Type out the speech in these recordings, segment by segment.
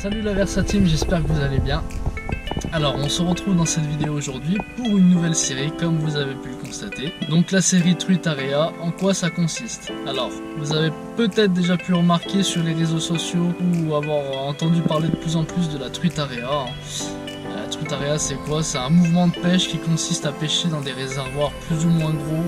Salut la Versa Team, j'espère que vous allez bien. Alors on se retrouve dans cette vidéo aujourd'hui pour une nouvelle série comme vous avez pu le constater. Donc la série Truite Area, en quoi ça consiste? Alors vous avez peut-être déjà pu remarquer sur les réseaux sociaux ou avoir entendu parler de plus en plus de la Truite Area. La Truite Area c'est quoi? C'est un mouvement de pêche qui consiste à pêcher dans des réservoirs plus ou moins gros,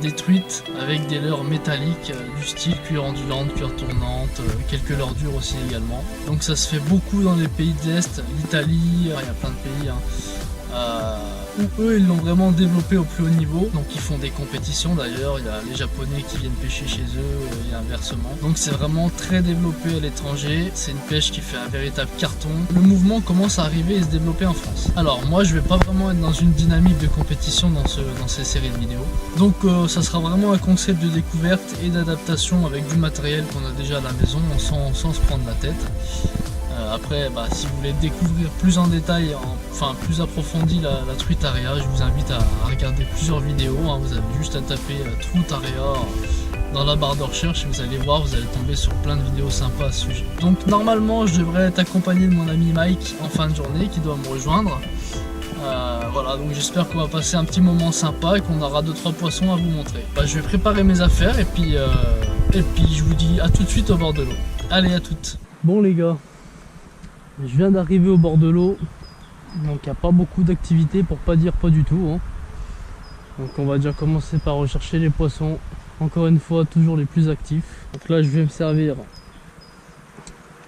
des truites avec des leurres métalliques du style cuir ondulante, cuir tournante, quelques leurres dures aussi également. Donc ça se fait beaucoup dans les pays de l'Est, l'Italie, il y a plein de pays où eux ils l'ont vraiment développé au plus haut niveau. Donc ils font des compétitions d'ailleurs, il y a les Japonais qui viennent pêcher chez eux et inversement. Donc c'est vraiment très développé à l'étranger, c'est une pêche qui fait un véritable carton. Le mouvement commence à arriver et se développer en France. Alors moi je vais pas vraiment être dans une dynamique de compétition dans ces séries de vidéos. Donc ça sera vraiment un concept de découverte et d'adaptation avec du matériel qu'on a déjà à la maison sans se prendre la tête. Après, si vous voulez découvrir plus en détail, plus approfondi la Truite Area, je vous invite à regarder plusieurs vidéos. Vous avez juste à taper Truite Area dans la barre de recherche et vous allez voir, vous allez tomber sur plein de vidéos sympas à ce sujet. Donc normalement, je devrais être accompagné de mon ami Mike en fin de journée qui doit me rejoindre. Voilà, donc j'espère qu'on va passer un petit moment sympa et qu'on aura 2-3 poissons à vous montrer. Je vais préparer mes affaires et puis je vous dis à tout de suite au bord de l'eau. Allez, à toutes. Bon les gars, je viens d'arriver au bord de l'eau, donc il n'y a pas beaucoup d'activité pour pas dire pas du tout. Donc on va déjà commencer par rechercher les poissons, encore une fois toujours les plus actifs. Donc là je vais me servir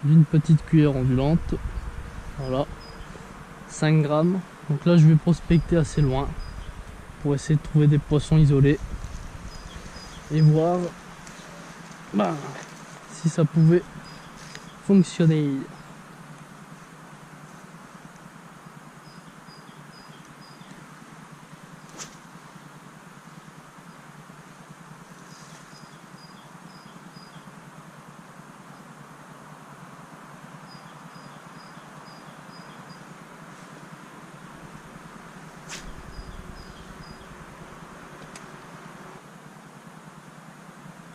d'une petite cuillère ondulante, voilà, 5 grammes. Donc là je vais prospecter assez loin pour essayer de trouver des poissons isolés et voir si ça pouvait fonctionner.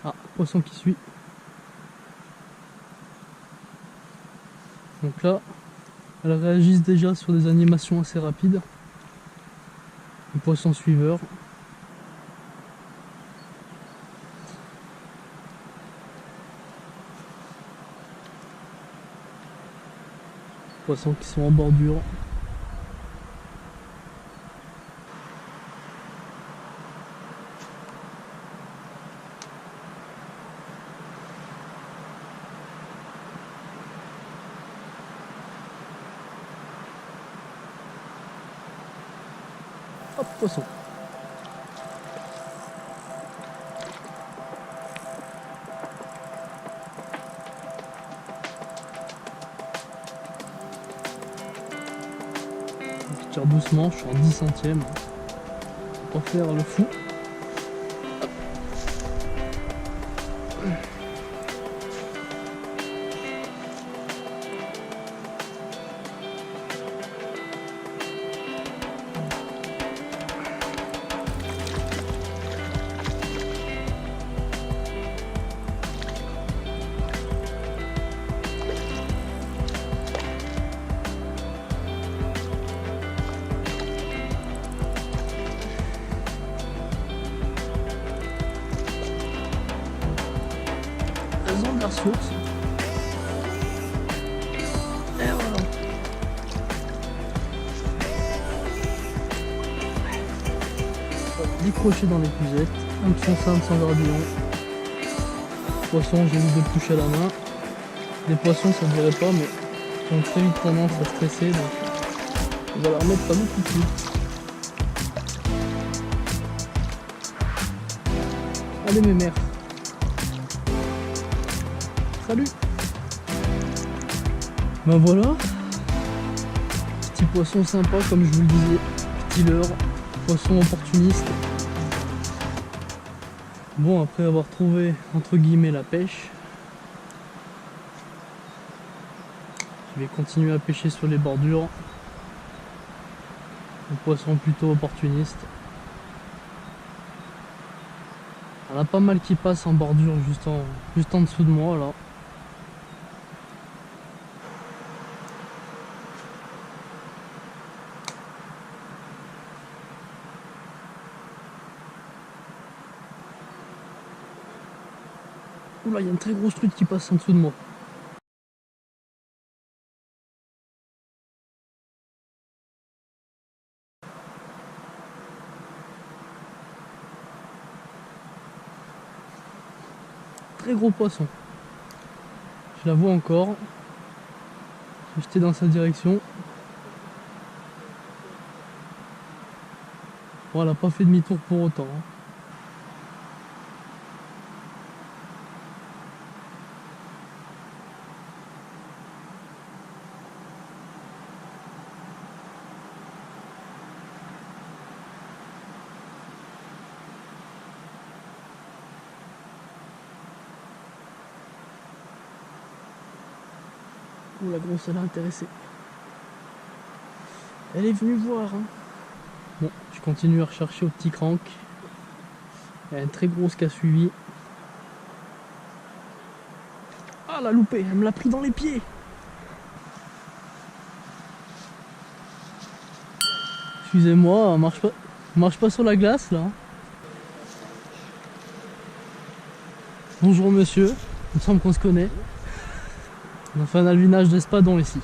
Ah, poisson qui suit. Donc là, elles réagissent déjà sur des animations assez rapides. Les poissons suiveurs. Poissons qui sont en bordure. Hop, poisson. Je tire doucement, je suis en 10 centièmes. Pour pas faire le fou. Hop. De la source. Et voilà. Décrocher dans les puzettes. Hameçon simple sans gradillon. Poisson, j'ai eu 2 touches à la main. Les poissons, ça ne dirait pas, mais ils ont très vite tendance à stresser. Donc on va leur mettre pas beaucoup plus. Allez mes mères. Salut. Ben voilà, petit poisson sympa comme je vous le disais, petit leurre, poisson opportuniste. Bon, après avoir trouvé entre guillemets la pêche, je vais continuer à pêcher sur les bordures. Un poisson plutôt opportuniste. Il y en a pas mal qui passent en bordure juste en dessous de moi là. Oula, il y a une très grosse truite qui passe en dessous de moi. Très gros poisson. Je la vois encore. Je vais jeter dans sa direction. Bon, elle n'a pas fait demi-tour pour autant. Hein. Oh, la grosse, elle a intéressé. Elle est venue voir. Hein. Bon, je continue à rechercher au petit crank. Il y a une très grosse qui a suivi. Ah, la loupée, elle me l'a pris dans les pieds. Excusez-moi, marche pas sur la glace là. Bonjour monsieur, il me semble qu'on se connaît. On a fait un alvinage d'espadon ici.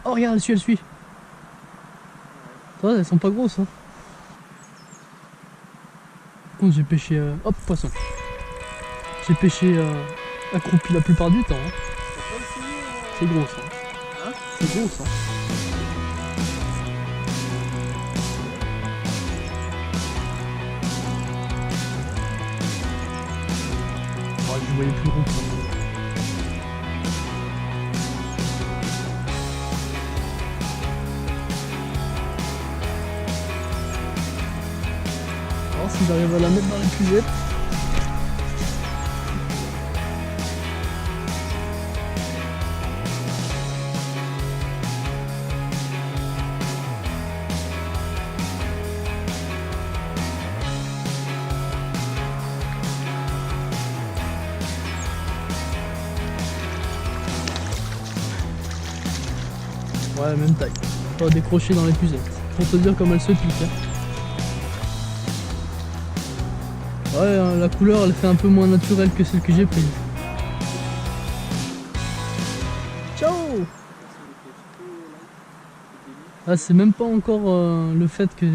Oh regarde, elle suit. Ça va, elles sont pas grosses hein. Par contre j'ai pêché... hop, poisson. J'ai pêché accroupi la plupart du temps. Hein. C'est gros ça. Hein, c'est gros ça. Oh, je voyais plus gros que ça. Si j'arrive à la mettre dans l'épuisette. Ouais, même taille. Pas décrocher dans l'épuisette. Pour te dire comme elle se pique. Hein. Ouais, la couleur elle fait un peu moins naturelle que celle que j'ai prise. Ciao! Ah, c'est même pas encore le fait que...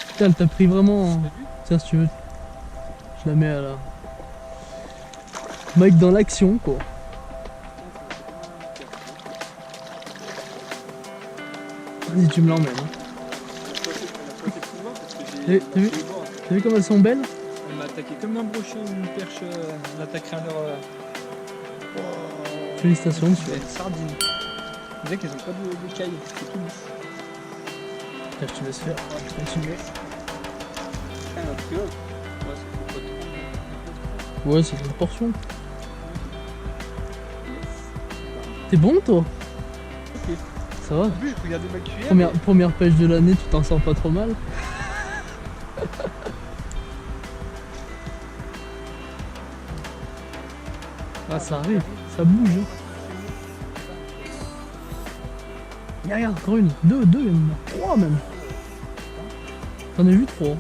Putain, elle t'a pris vraiment... Tiens, si tu veux. Je la mets à la... Mike dans l'action, quoi. Vas-y, tu me l'emmènes. Hein. T'as vu comme elles sont belles? Elle m'a attaqué comme un brochet, une perche, elle attaquerait à leur... Félicitations monsieur. Une sardine. On dirait qu'elles ont pas de cailles, c'est tout lisse. Là, je te laisse faire, je vais continuer. Ouais, c'est une portion. T'es bon toi? Ok. Ça va? Oui, je regardais ma cuillère. Première pêche de l'année, tu t'en sors pas trop mal. Ah, ça arrive, ça bouge. Regarde, encore une, deux, il y en a trois même. J'en ai vu trois.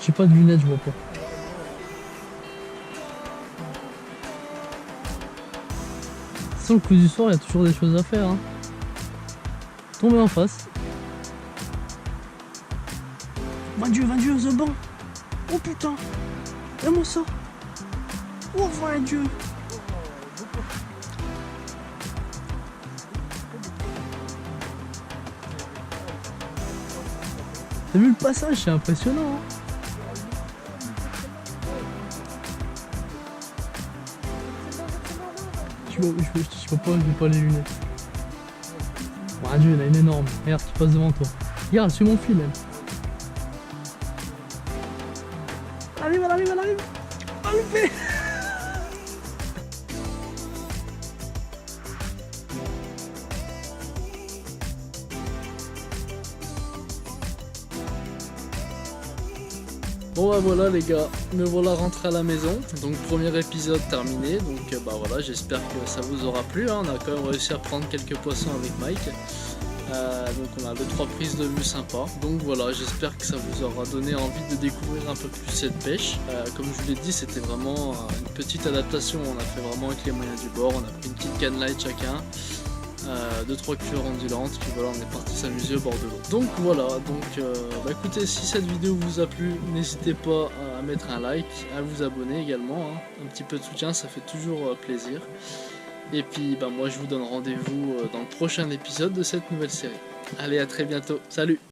J'ai pas de lunettes, je vois pas. Sans le coup du soir, il y a toujours des choses à faire. Hein. Tomber en face. 20 Dieu, The Banc. Oh putain. Regarde-moi ça. Oh 20 Dieu. T'as vu le passage, c'est impressionnant. Hein. Je vois pas, j'ai pas les lunettes. Mon Dieu, il y en a une énorme. Regarde qui passe devant toi. Regarde, suis mon fil, elle. Elle arrive. Oh, loupé. Bon bah voilà les gars, me voilà rentré à la maison, donc premier épisode terminé, donc bah voilà, j'espère que ça vous aura plu, hein. On a quand même réussi à prendre quelques poissons avec Mike. Donc on a 2-3 prises de vue sympas. Donc voilà, j'espère que ça vous aura donné envie de découvrir un peu plus cette pêche. Comme je vous l'ai dit, c'était vraiment une petite adaptation. On a fait vraiment avec les moyens du bord. On a pris une petite canne light chacun, 2-3 cuillères ondulantes, puis voilà, on est parti s'amuser au bord de l'eau. Donc voilà, écoutez, si cette vidéo vous a plu, n'hésitez pas à mettre un like, à vous abonner également, hein. Un petit peu de soutien, ça fait toujours plaisir. Et puis moi je vous donne rendez-vous dans le prochain épisode de cette nouvelle série. Allez, à très bientôt, salut!